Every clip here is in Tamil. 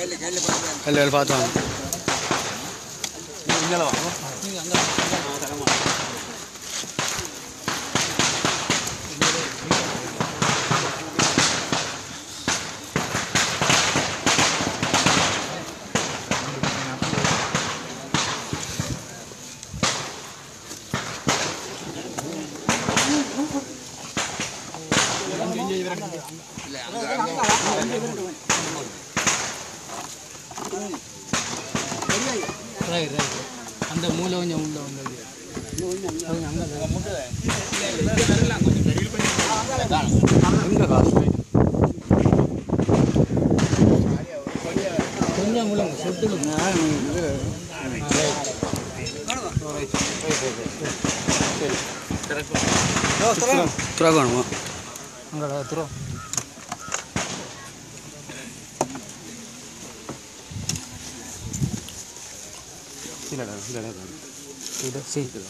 கல் பார்த்தோம். அந்த மூளை கொஞ்சம் உள்ள வந்தது கொஞ்சம் மூலம் சொட்டு துறக்கணுமா அங்கே துறம் இது சீட்டு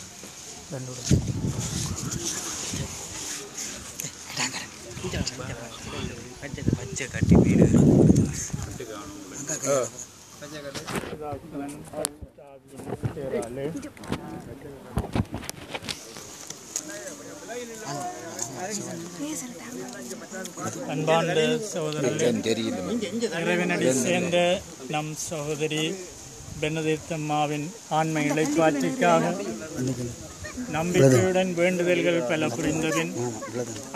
ரெண்டு பச்சை கட்டி வீடு அன்பார்ந்த சகோதரர்களே, இறைவனடி சேர்ந்த நம் சகோதரி பெனடிக்ட் அம்மாவின் ஆன்ம இளைப்பாற்றிக்காக நம்பிக்கையுடன் வேண்டுதல்கள் பல புரிந்தபின்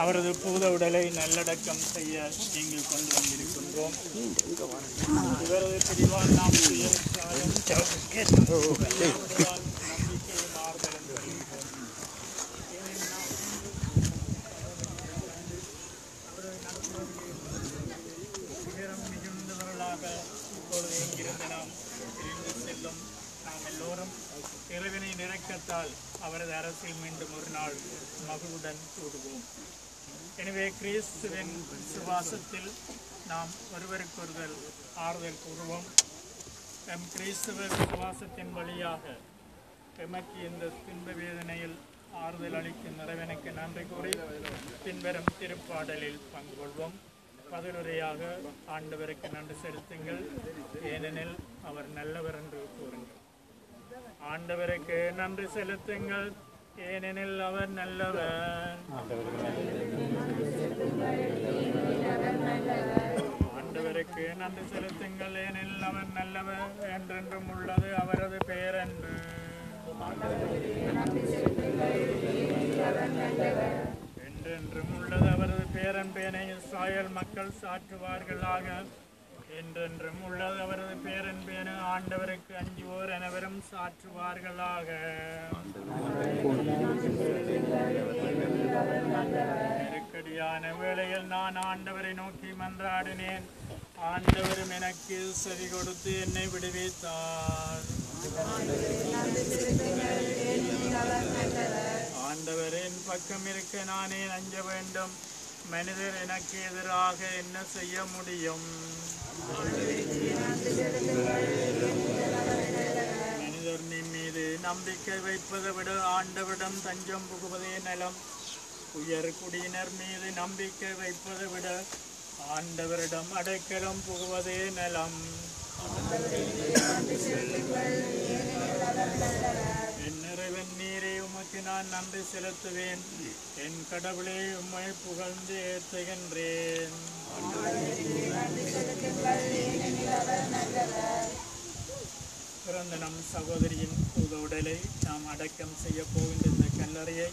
அவரது பூத உடலை நல்லடக்கம் செய்ய நீங்கள் கொண்டு வந்திருக்கின்றோம். இவரது பிரிவால் நாம் மிகுந்தவர்களாக இப்பொழுது எங்கிருந்து நாம் பிரிந்து செல்லும் நாம் எல்லோரும் இறைவனை நினைக்கத்தால் அவரது அரசில் மீண்டும் ஒரு நாள் மகிழ்வுடன் கூடுவோம். எனவே கிறிஸ்துவின் விசுவாசத்தில் நாம் ஒருவருக்கொருவர் ஆறுதல் கூறுவோம். எம் கிறிஸ்துவ விசுவாசத்தின் வழியாக எமக்கு இந்த துன்ப வேதனையில் ஆறுதல் அளிக்கும் இறைவனுக்கு நன்றி கூறி பின்வரும் திருப்பாடலில் பங்கு கொள்வோம். பதிலுரையாக ஆண்டவருக்கு நன்றி செலுத்துங்கள், ஏனெனில் அவர் நல்லவர் என்று கூறுங்கள். ஆண்டவருக்கு நன்றி செலுத்துங்கள், ஏனெனில் அவர் நல்லவர். ஆண்டவருக்கு நன்றி செலுத்துங்கள், ஏனெனில் அவர் நல்லவர். என்றென்றும் உள்ளது அவரது பேரன்பு. என்றென்றும் உள்ளது அவரது பேரன்பேனை இஸ்ராயேல் மக்கள் சாற்றுவார்களாக. என்றென்றும் உள்ளது அவரது பேரன்பேன ஆண்டவருக்கு அஞ்சுவோர் அனைவரும் சாற்றுவார்களாக. நெருக்கடியான வேளையில் நான் ஆண்டவரை நோக்கி மன்றாடினேன். ஆண்டவரும் எனக்கு செவி கொடுத்து என்னை விடுவித்தார். ஆண்டவரின் பக்கம் இருக்க நானே அஞ்ச வேண்டும். மனிதர் எனக்கு எதிராக என்ன செய்ய முடியும்? மனிதர் நீ மீது நம்பிக்கை வைப்பதை விட ஆண்டவரிடம் தஞ்சம் புகுவதே நலம். உயர் குடியினர் மீது நம்பிக்கை வைப்பதை விட ஆண்டவரிடம் அடைக்கலம் புகுவதே நலம். என் இறைவன் நீரே, உமக்கு நான் நன்றி செலுத்துவேன். என் கடவுளே, உம்மை புகழ்ந்து ஏற்றுகின்றேன். பிறந்த நம் சகோதரியின் பூத உடலை நாம் அடக்கம் செய்ய போகின்ற இந்த கல்லறையை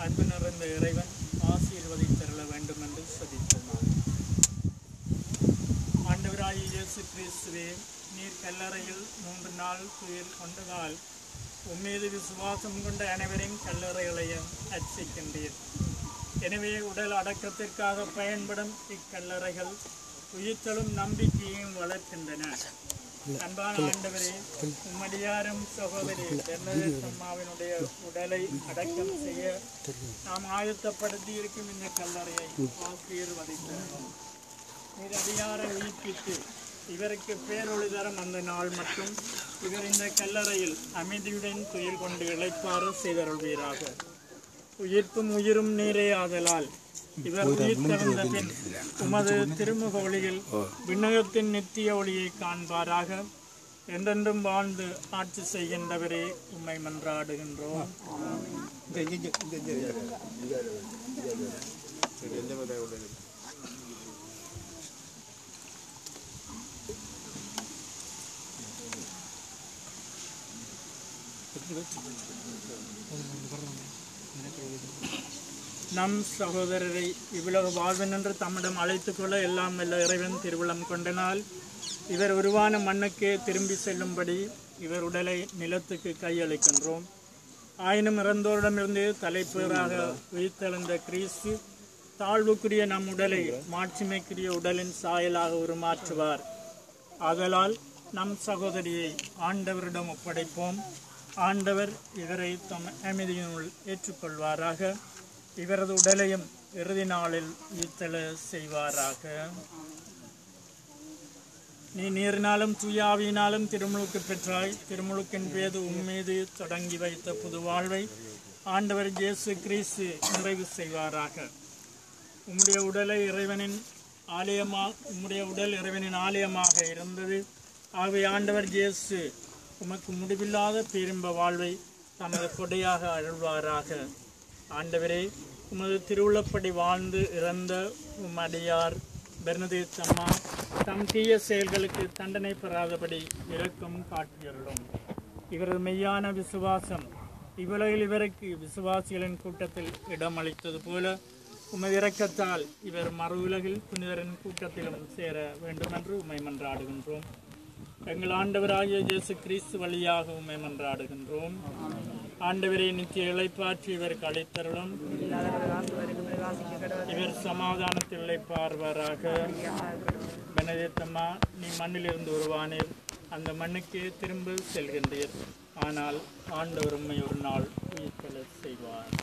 அன்பு நிறைந்த இறைவன் ஆசீர்வதித்தருள வேண்டும் என்று சதித்தோம். ஆண்டவராகிய இயேசு கிறிஸ்துவே, நீர் கல்லறையில் 3 நாள் துயில் கொண்டதால் உம்மீது விசுவாசம் கொண்ட அனைவரின் கல்லறைகளையும் அர்ச்சிக்கின்றீர். எனவே உடல் அடக்கத்திற்காக பயன்படும் இக்கல்லறைகள் உயிர்த்தலும் நம்பிக்கையையும் வளர்க்கின்றன. அன்பான ஆண்டவரே, உம்மடியாரும் சகோதரி பெர்னடிக்ட் அம்மாவினுடைய உடலை அடக்கம் செய்ய நாம் ஆயத்தப்படுத்தி இருக்கும் இந்த கல்லறையை ஆசீர்வதித்தோம். நீர் அதிகார உயிர்ப்பித்து இவருக்கு பேரொளி தரும் அந்த நாள் மட்டும் இவர் இந்த கல்லறையில் அமைதியுடன் துயில் கொண்டு இளைப்பாறு செய்தருள்வீராக. உயிர்ப்பும் உயிரும் நீரே ஆதலால் இவர் உயிர்த்தெழுந்த பின் உமது திருமுக ஒளியில் விண்ணகத்தின் நித்திய ஒளியை காண்பாராக. என்றென்றும் வாழ்ந்து ஆட்சி செய்கின்றவரே உம்மை மன்றாடுகின்றோம். நம் சகோதரரை இவ்வுலக வாழ்வென்று தம்மிடம் அழைத்துக் கொள்ள எல்லாம் வல்ல இறைவன் திருவுளம் கொண்டனால் இவர் உருவான மண்ணுக்கே திரும்பி செல்லும்படி இவர் உடலை நிலத்துக்கு கையளிக்கின்றோம். ஆயினும் இறந்தோரிடமிருந்து தலைப்பேறாக உயிர்த்தெழுந்த கிறிஸ்து தாழ்வுக்குரிய நம் உடலை மாட்சிமைக்குரிய உடலின் சாயலாக உருமாற்றுவார். ஆதலால் நம் சகோதரியை ஆண்டவரிடம் ஒப்படைப்போம். ஆண்டவர் இவரை தம் அமைதியினுள் ஏற்றுக்கொள்வாராக. இவரது உடலையும் இறுதி நாளில் உயிர்த்தெழ செய்வாராக. நீ நீரினாலும் தூயாவியினாலும் திருமுழுக்கு பெற்றாய். திருமுழுக்கின் பேது உம்மீது தொடங்கி வைத்த புது வாழ்வை ஆண்டவர் இயேசு கிறிஸ்து நிறைவு செய்வாராக. உம்முடைய உடல் இறைவனின் ஆலயமாக இருந்தது. ஆகவே ஆண்டவர் இயேசு உமக்கு முடிவில்லாத பேரின்ப வாழ்வை தமது கொடையாக அருள்வாராக. ஆண்டவரே, உமது திருவுளப்படி வாழ்ந்து இறந்த உம்மடியார் பெர்னதேத் அம்மா தம் தீய செயல்களுக்கு தண்டனை பெறாதபடி இரக்கம் காட்டியருளும். இவரது மெய்யான விசுவாசம் இவ்வுலகில் இவருக்கு விசுவாசிகளின் கூட்டத்தில் இடமளித்தது போல உமது இரக்கத்தால் இவர் மறு உலகில் புனிதரின் கூட்டத்திலும் சேர வேண்டுமென்று உம்மை மன்றாடுகின்றோம். எங்கள் ஆண்டவராகிய இயேசு கிறிஸ்து வழியாக உம்மை மன்றாடுகின்றோம். ஆண்டவரை நித்திய இளைப்பாற்றி இவருக்கு அளித்தருளும். இவர் சமாதானத்தில் இளைப்பார்வாராக. பெர்னதேத் அம்மா, நீ மண்ணிலிருந்து உருவானீர், அந்த மண்ணுக்கே திரும்ப செல்கின்றீர். ஆனால் ஆண்டவர் உம்மை ஒரு நாள் உயிர்த்தெழ செய்வார்.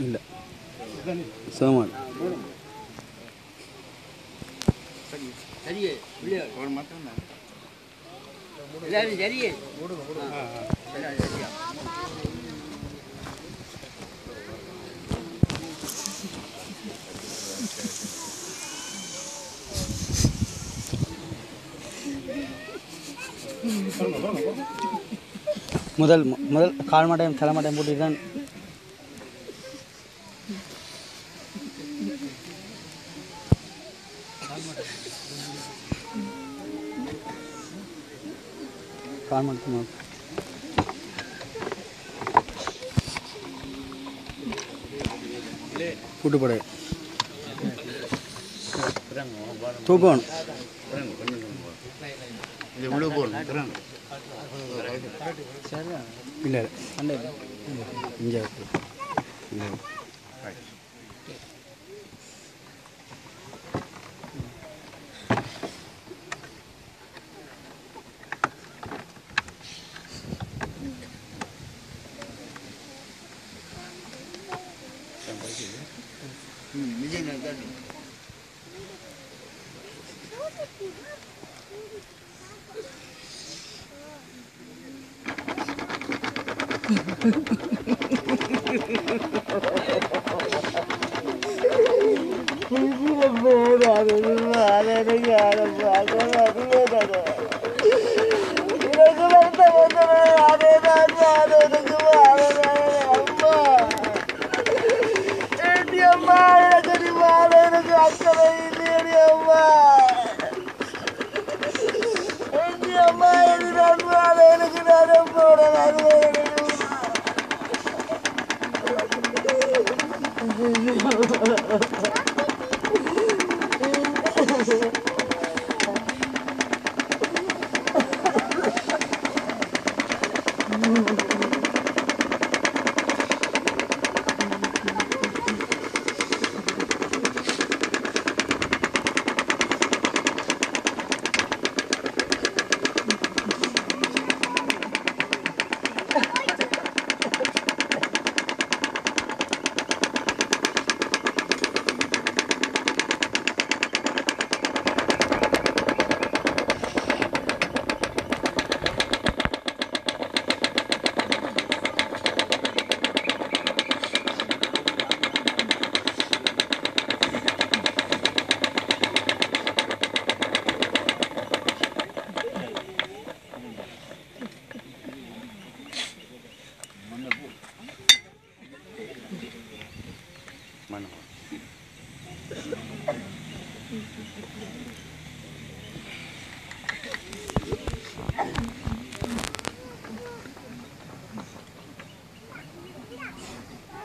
இல்லை சோமான் முதல் கால் மாட்டையும் தலை மாட்டையும் போட்டு தான் கால் மட்டும் கூட்டுப்படை தூக்கணும் இல்லை இங்கே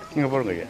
நீங்கள் போடுங்க ஐயா.